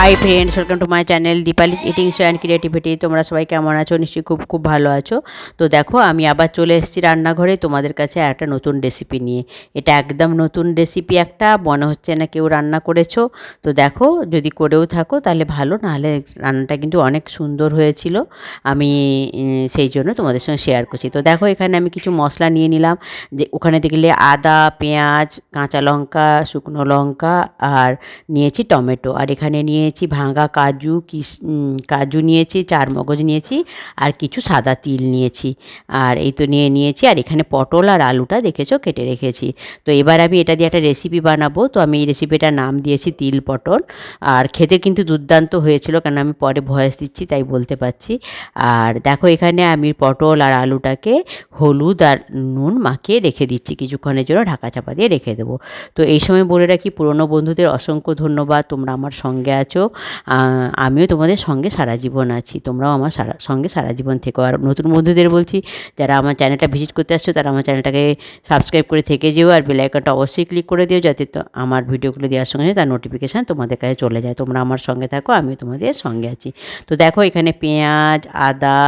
Hi friends, welcome to my channel Dipali's eating show and creativity. তোমরা সবাই কেমন আছো? নিশ্চয়ই খুব খুব ভালো আছো। তো দেখো, আমি আবার চলে এসেছি রান্নাঘরে তোমাদের কাছে একটা নতুন রেসিপি নিয়ে। এটা একদম নতুন রেসিপি, একটা মনে হচ্ছে না কেউ রান্না করেছো। তো দেখো, যদি করেও থাকো তাহলে ভালো, নাহলে রান্নাটা কিন্তু অনেক সুন্দর হয়েছিল। আমি সেই জন্য তোমাদের সঙ্গে শেয়ার করছি। তো দেখো, এখানে আমি কিছু মশলা নিয়ে নিলাম। যে ওখানে দেখলে আদা, পেঁয়াজ, কাঁচা লঙ্কা, শুকনো লঙ্কা আর নিয়েছি টমেটো। আর এখানে নিয়েছি ভাঙা কাজু, কাজু নিয়েছি, চারমগজ নিয়েছি আর কিছু সাদা তিল নিয়েছি। আর এই তো নিয়েছি। আর এখানে পটল আর আলুটা দেখেছো কেটে রেখেছি। তো এবার আমি এটা দিয়ে একটা রেসিপি বানাবো। তো আমি এই রেসিপিটার নাম দিয়েছি তিল পটল। আর খেতে কিন্তু দুর্দান্ত হয়েছিল, কারণ আমি পরে ভয়েস দিচ্ছি তাই বলতে পারছি। আর দেখো, এখানে আমি পটল আর আলুটাকে হলুদ আর নুন মাখিয়ে রেখে দিচ্ছি, কিছুক্ষণের জন্য ঢাকা চাপা দিয়ে রেখে দেবো। তো এই সময় বলে রাখি, পুরনো বন্ধুদের অসংখ্য ধন্যবাদ, তোমরা আমার সঙ্গে আছো। আমিও তোমাদের সঙ্গে সারা জীবন আছি, তোমরাও আমার সঙ্গে সারা জীবন থেকো। আর নতুন বন্ধুদের বলছি, যারা আমার চ্যানেলটা ভিজিট করতে আসছো তারা আমার চ্যানেলটাকে সাবস্ক্রাইব করে থেকে যেও, আর বেল আইকনটা অবশ্যই ক্লিক করে দিও, যাতে তো আমার ভিডিওগুলো দেওয়ার সঙ্গে তার নোটিফিকেশান তোমাদের কাছে চলে যায়। তোমরা আমার সঙ্গে থাকো, আমিও তোমাদের সঙ্গে আছি। তো দেখো, এখানে পেঁয়াজ, আদা,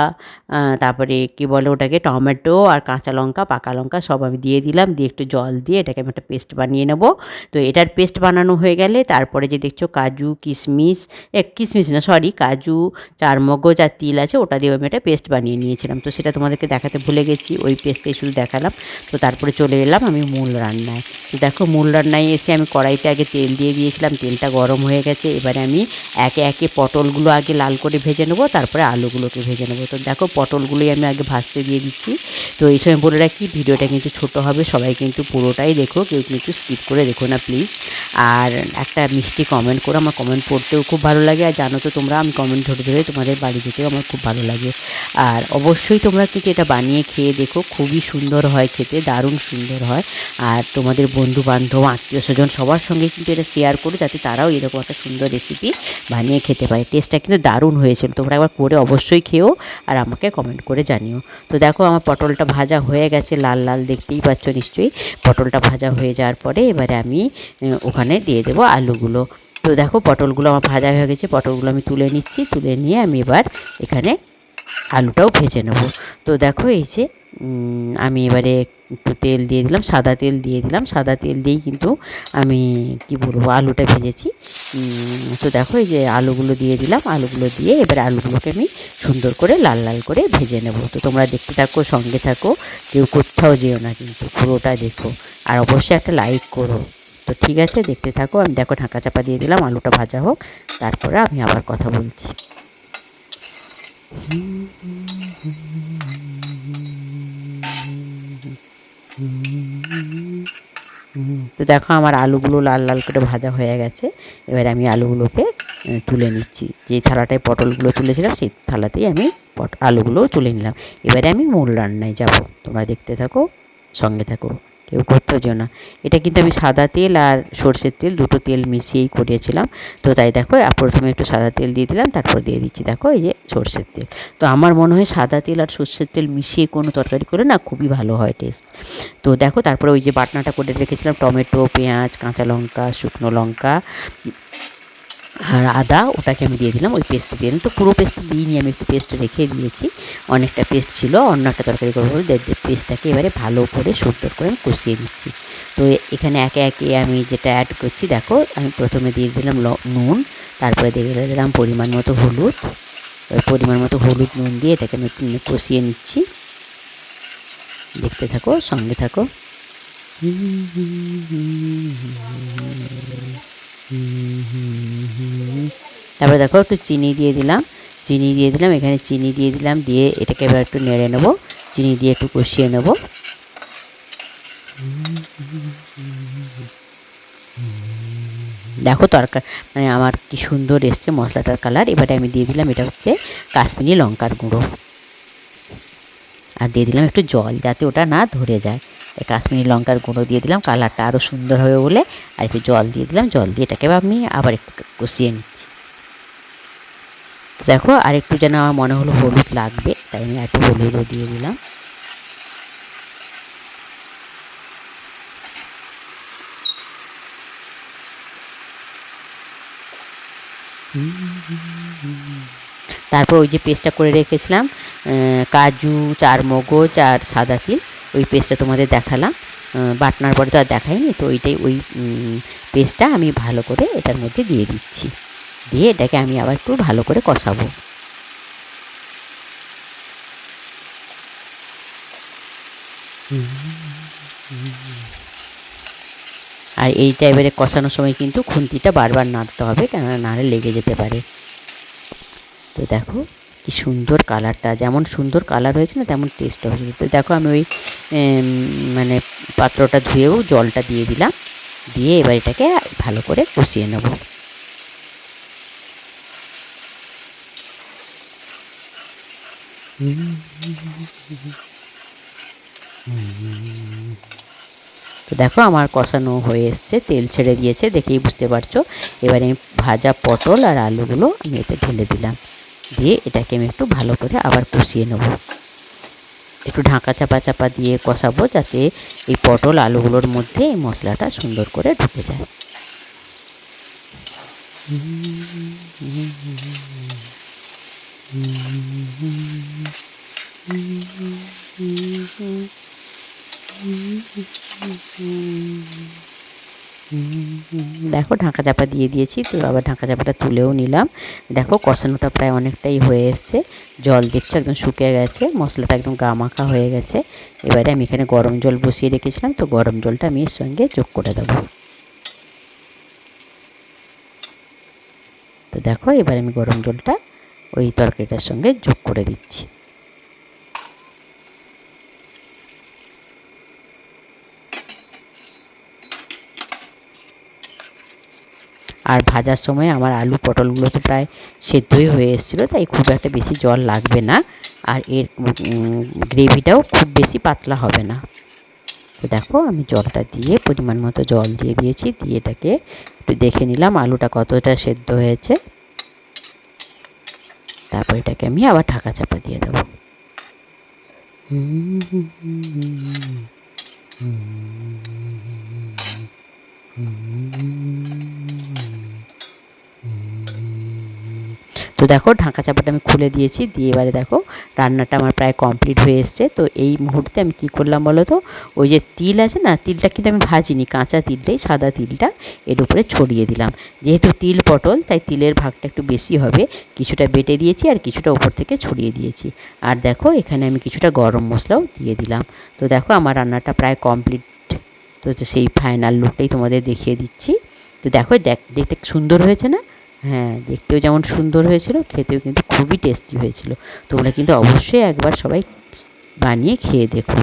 তারপরে কী বলে ওটাকে, টমেটো আর কাঁচা লঙ্কা, পাকা লঙ্কা সব আমি দিয়ে দিলাম। দিয়ে একটু জল দিয়ে এটাকে আমি একটা পেস্ট বানিয়ে নেবো। তো এটার পেস্ট বানানো হয়ে গেলে তারপরে যে দেখছো কাজু, কিশমিশ না সরি, কাজু, চারমগজ আর তিল আছে, ওটা দিয়ে আমি একটা পেস্ট বানিয়ে নিয়েছিলাম। তো সেটা তোমাদেরকে দেখাতে ভুলে গেছি, ওই পেস্টটাই শুধু দেখালাম। তো তারপরে চলে এলাম আমি মূল রান্নায়। তো দেখো, মূল রান্নায় এসে আমি কড়াইতে আগে তেল দিয়ে দিয়েছিলাম, তেলটা গরম হয়ে গেছে। এবারে আমি একে একে পটলগুলো আগে লাল করে ভেজে নেবো, তারপরে আলুগুলোকে ভেজে নেবো। তো দেখো, পটলগুলোই আমি আগে ভাজতে দিয়ে দিচ্ছি। তো এই সময় বলে রাখি, ভিডিওটা কিন্তু ছোট হবে, সবাই কিন্তু পুরোটাই দেখো, কেউ কিন্তু স্কিপ করে দেখো না প্লিজ। আর একটা মিষ্টি কমেন্ট করো, আমার কমেন্ট পড়তেও খুব ভালো লাগে। আর জানো তো তোমরা, আমি কমেন্ট ধরে ধরে তোমাদের বাড়ি যেতেও আমার খুব ভালো লাগে। আর অবশ্যই তোমরা কিন্তু এটা বানিয়ে খেয়ে দেখো, খুবই সুন্দর হয় খেতে, দারুণ সুন্দর হয়। আর তোমাদের বন্ধু বান্ধব, আত্মীয় স্বজন সবার সঙ্গে কিন্তু এটা শেয়ার করো, যাতে তারাও এরকম একটা সুন্দর রেসিপি বানিয়ে খেতে পারে। টেস্টটা কিন্তু দারুণ হয়েছিল, তোমরা একবার করে অবশ্যই খেও আর আমাকে কমেন্ট করে জানিও। তো দেখো, আমার পটলটা ভাজা হয়ে গেছে, লাল লাল দেখতেই পাচ্ছ নিশ্চয়ই। পটলটা ভাজা হয়ে যাওয়ার পরে এবারে আমি ওখানে দিয়ে দেবো আলুগুলো। তো দেখো, পটলগুলো আমার ভাজা হয়ে গেছে, পটলগুলো আমি তুলে নিচ্ছি। তুলে নিয়ে আমি এবার এখানে আলুটাও ভেজে নেব। তো দেখো, এই যে আমি এবারে একটু তেল দিয়ে দিলাম, সাদা তেল দিয়ে দিলাম। সাদা তেল দিয়েই কিন্তু আমি কি বলবো, আলুটা ভেজেছি। তো দেখো, এই যে আলুগুলো দিয়ে দিলাম, আলুগুলো দিয়ে এবারে আলুগুলোকে আমি সুন্দর করে লাল লাল করে ভেজে নেব। তো তোমরা দেখতে থাকো, সঙ্গে থাকো, কেউ কোথাও যেও না, কিন্তু পুরোটা দেখো। আর অবশ্যই একটা লাইক করো। তো ঠিক আছে, দেখতে থাকো। আমি দেখো ঢাকা চাপা দিয়ে দিলাম, আলুটা ভাজা হোক, তারপরে আমি আবার কথা বলছি। তো দেখো, আমার আলুগুলো লাল লাল করে ভাজা হয়ে গেছে। এবার আমি আলুগুলোকে তুলে নিচ্ছি। যে থালাটায় পটলগুলো তুলেছিলাম সেই থালাতেই আমি আলুগুলোও তুলে নিলাম। এবারে আমি মূল রান্নায় যাব, তোমরা দেখতে থাকো, সঙ্গে থাকো, কেউ করতেও যেও না। এটা কিন্তু আমি সাদা তেল আর সর্ষের তেল দুটো তেল মিশিয়েই করিয়েছিলাম। তো তাই দেখো, প্রথমে একটু সাদা তেল দিয়ে দিলাম, তারপর দিয়ে দিচ্ছি দেখো এই যে সর্ষের তেল। তো আমার মনে হয় সাদা তেল আর সর্ষের তেল মিশিয়ে কোনো তরকারি করে না, খুবই ভালো হয় টেস্ট। তো দেখো, তারপরে ওই যে বাটনাটা করে রেখেছিলাম, টমেটো, পেঁয়াজ, কাঁচা লঙ্কা, শুকনো লঙ্কা আর আদা, ওটাকে আমি দিয়ে দিলাম, ওই পেস্টটা দিয়ে দিলাম। তো পুরো পেস্টটা দিইনি, আমি একটু পেস্ট রেখে দিয়েছি, অনেকটা পেস্ট ছিল, অন্য একটা তরকারি করবো বলে পেস্টটাকে এবারে ভালো করে সুন্দর করে আমি কষিয়ে নিচ্ছি। তো এখানে একে একে আমি যেটা অ্যাড করছি, দেখো, আমি প্রথমে দিয়ে দিলাম নুন, তারপরে দিয়ে দিলাম পরিমাণ মতো হলুদ। পরিমাণ মতো হলুদ নুন দিয়ে এটাকে আমি একটু কষিয়ে নিচ্ছি। দেখতে থাকো, সঙ্গে থাকো। তারপরে দেখো, একটু চিনি দিয়ে দিলাম, এখানে চিনি দিয়ে দিলাম, দিয়ে এটাকে এবার একটু নেড়ে নেব, চিনি দিয়ে একটু কষিয়ে নেব। দেখো, মানে আমার কি সুন্দর এসছে মশলাটার কালার। এবারে আমি দিয়ে দিলাম, এটা হচ্ছে কাশ্মীরি লঙ্কার গুঁড়ো, আর দিয়ে দিলাম একটু জল, যাতে ওটা না ধরে যায়। কাশ্মীরি লঙ্কার গুঁড়ো দিয়ে দিলাম, কালারটা আরও সুন্দর হবে বলে। আর একটু জল দিয়ে দিলাম, জল দিয়ে এটাকে আমি আবার একটু কষিয়ে নিচ্ছি। দেখো, আর একটু যেন আমার মনে হলো হলুদ লাগবে, তাই আমি একটু হলুদও দিয়ে দিলাম। তারপর ওই যে পেস্টটা করে রেখেছিলাম, কাজু, চারমগজ আর সাদা তিল, ওই পেস্টটা তোমাদের দেখালাম। বাটনার পরে তো আর দেখাইনি, তো ওই পেস্টটা আমি ভালো করে এটার মধ্যে দিয়ে দিচ্ছি। দিয়ে এটাকে আমি আবার একটু ভালো করে কষাবো। আর এইটা এবারে কষানোর সময় কিন্তু খুন্তিটা বারবার নাড়তে হবে, কেননা নাড়ে লেগে যেতে পারে। তো দেখো কি সুন্দর কালারটা, যেমন সুন্দর কালার হয়েছে না তেমন টেস্টও হয়েছে। তো দেখো আমি ওই মানে পাত্রটা ধুয়েও জলটা দিয়ে দিলাম, দিয়ে এবার এটাকে ভালো করে কষিয়ে নেব। তো দেখো আমার কষানো হয়ে এসছে, তেল ছেড়ে দিয়েছে, দেখেই বুঝতে পারছো। এবারে আমি ভাজা পটল আর আলুগুলো আমি এতে ঢেলে দিলাম, দিয়ে এটাকে আমি একটু ভালো করে আবার কষিয়ে নেব। একটু ঢাকা চাপা দিয়ে কষাবো, যাতে এই পটল আলুগুলোর মধ্যে এই মশলাটা সুন্দর করে ঢুকে যায়। দেখো ঢাকা চাপা দিয়ে দিয়েছি, তো আবার ঢাকা চাপাটা তুলেও নিলাম। দেখো কষানোটা প্রায় অনেকটাই হয়ে এসছে, জল দেখছো একদম শুকিয়ে গেছে, মশলাটা একদম গামাখা হয়ে গেছে। এবারে আমি এখানে গরম জল বসিয়ে রেখেছিলাম, তো গরম জলটা আমি এর সঙ্গে যোগ করে দেবো। তো দেখো এবার আমি গরম জলটা ওই তরকারিটার সঙ্গে যোগ করে দিচ্ছি। আর ভাজার সময় আমার আলু পটলগুলো তো প্রায় সেদ্ধই হয়ে এসেছিলো, তাই খুব একটা বেশি জল লাগবে না, আর এর গ্রেভিটাও খুব বেশি পাতলা হবে না। তো দেখো আমি জলটা দিয়ে পরিমাণ মতো জল দিয়ে দিয়েছি, দিয়ে এটাকে একটু দেখে নিলাম আলুটা কতটা সেদ্ধ হয়েছে। তারপর এটাকে আমি আবার ঢাকা চাপা দিয়ে দেবো। তো দেখো ঢাকা চাপাটা আমি খুলে দিয়েছি, দিয়ে এবারে দেখো রান্নাটা আমার প্রায় কমপ্লিট হয়ে এসছে। তো এই মুহূর্তে আমি কি করলাম বলো তো, ওই যে তিল আছে না, তিলটা কিন্তু আমি ভাজিনি, কাঁচা তিলটাই, সাদা তিলটা এর উপরে ছড়িয়ে দিলাম। যেহেতু তিল পটল, তাই তিলের ভাগটা একটু বেশি হবে, কিছুটা বেটে দিয়েছি আর কিছুটা উপর থেকে ছড়িয়ে দিয়েছি। আর দেখো এখানে আমি কিছুটা গরম মশলাও দিয়ে দিলাম। তো দেখো আমার রান্নাটা প্রায় কমপ্লিট। তো সেই ফাইনাল লুকটাই তোমাদের দেখিয়ে দিচ্ছি। তো দেখো দেখতে সুন্দর হয়েছে না? হ্যাঁ, দেখতেও যেমন সুন্দর হয়েছিল, খেতেও কিন্তু খুবই টেস্টি হয়েছিল। তোমরা কিন্তু অবশ্যই একবার সবাই বানিয়ে খেয়ে দেখো,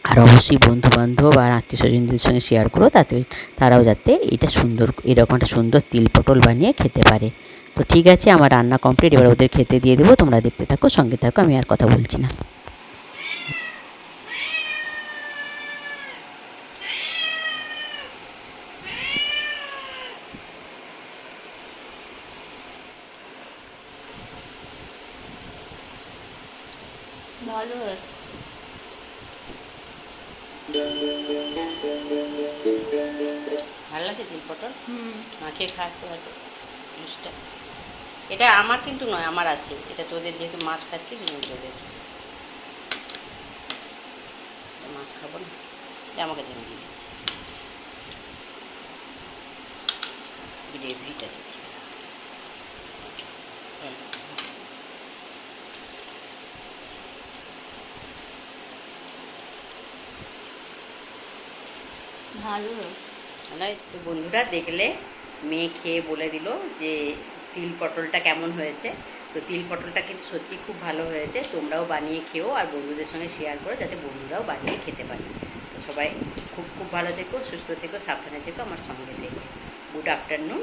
আর অবশ্যই বন্ধুবান্ধব আর আত্মীয় স্বজনদের সঙ্গে শেয়ার করো, তাতে তারাও যাতে এটা সুন্দর, এরকম একটা সুন্দর তিল পটল বানিয়ে খেতে পারে। তো ঠিক আছে, আমার রান্না কমপ্লিট, এবার ওদের খেতে দিয়ে দেবো। তোমরা দেখতে থাকো, সঙ্গে থাকো, আমি আর কথা বলছি না। ভালো ভালো লাগে তিল পটল, মাখিয়ে খাওয়াতে হবে জিনিসটা। এটা আমার কিন্তু নয়, আমার আছে, এটা তোদের যেহেতু মাছ খাচ্ছিস তোদের, মাছ খাবো না, আমাকে দিয়ে দিচ্ছি গ্রেভিটা দিচ্ছি। ভালো তো বন্ধুরা দেখলে, মেয়ে খেয়ে বলে দিল যে তিল পটলটা কেমন হয়েছে। তো তিল পটলটা কিন্তু সত্যি খুব ভালো হয়েছে, তোমরাও বানিয়ে খেও আর বন্ধুদের সঙ্গে শেয়ার করো, যাতে বন্ধুরাও বানিয়ে খেতে পারে। তো সবাই খুব খুব ভালো থেকো, সুস্থ থেকো, সাবধানে থেকো, আমার সঙ্গে থেকো। Good afternoon.